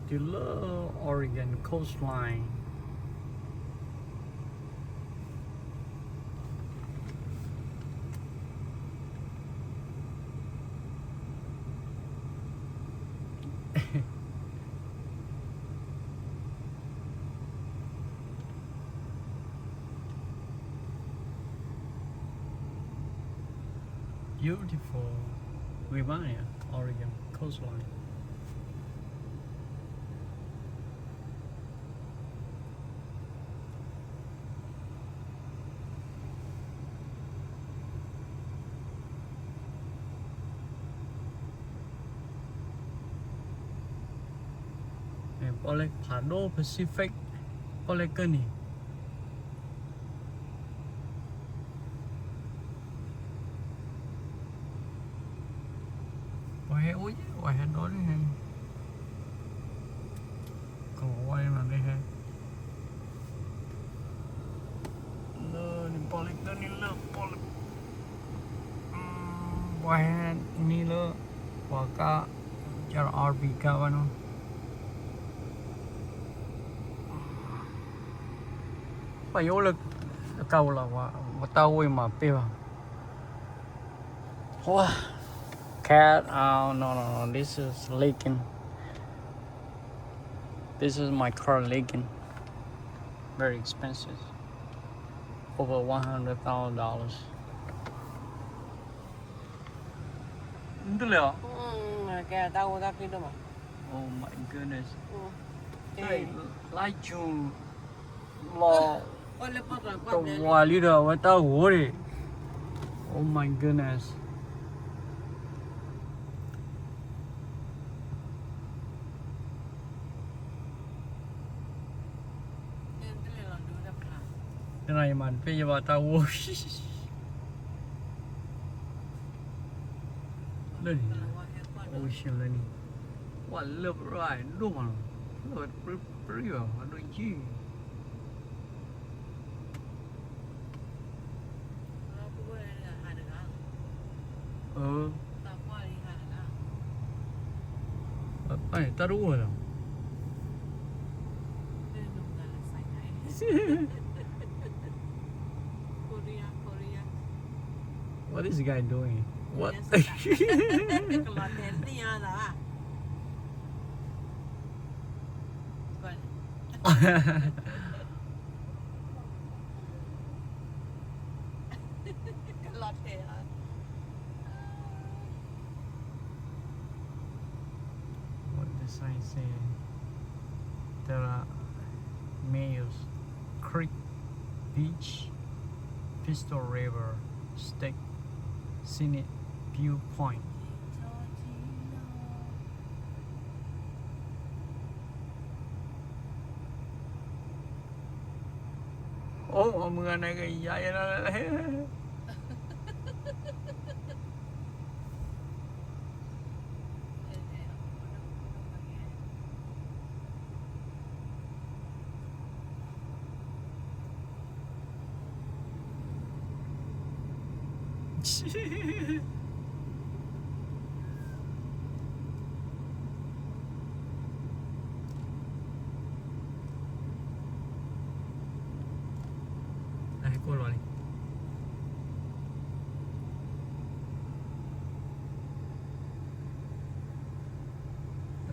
You love Oregon coastline. Beautiful Riviera, Oregon coastline. Polecado Pacific Polecani. Quay ôi quay hết đó đi ha. Còn quay mà đây ha. Lơ ni Polecani lơ Pole. Quay ni lơ Waka jar RB ka ano. Phải vô lực cầu là tao quay mà tiêu. Wow. Cat, oh no, this is leaking. This is my car leaking. Very expensive. Over $100,000. Được Kaya tao dito mo. Oh my goodness. Hey, like you law. The wild leader without worry. Oh my goodness. Cái này mà bây giờ tao worry. Lên. Ocean lên. What love right đúng không? Love real đôi chi. Ay, tao đúng rồi. What is this guy doing? What? What the sign say? There are Mayors Creek Beach, Pistol River, Steak, Scenic Viewpoint. Oh, mga nagayaya na. Ay, color.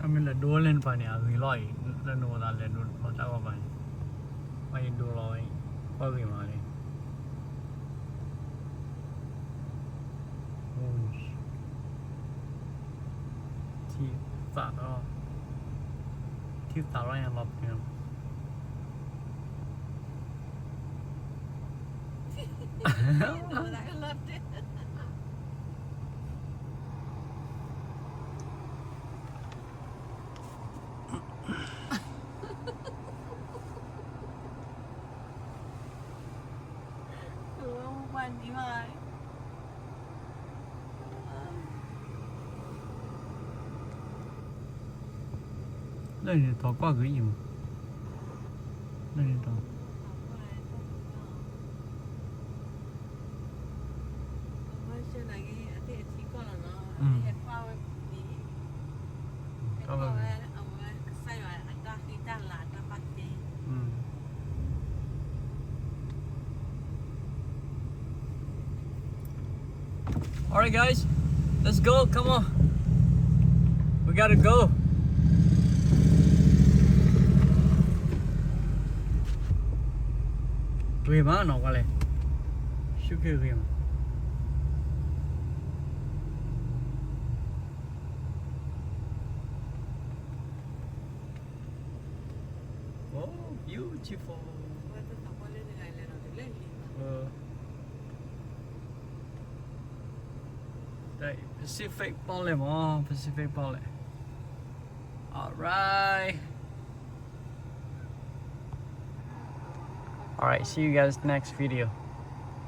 Amin là đua lên phải nè, gửi lòi là nô là lên đua nó chắc vào phải đua lòi qua gửi mà đi. Thì tạo đó, thì tạo ra nhà lọc kìa. Đi mai. Đây là tỏ qua cái gì mà. Đây là tỏ. Có Alright guys, let's go, come on. We gotta go. Về mà nó qua lại. Siêu kêu về mà. Oh, beautiful. Đây, Pacific Pole mà, Pacific Pole. Alright. Alright, see you guys next video.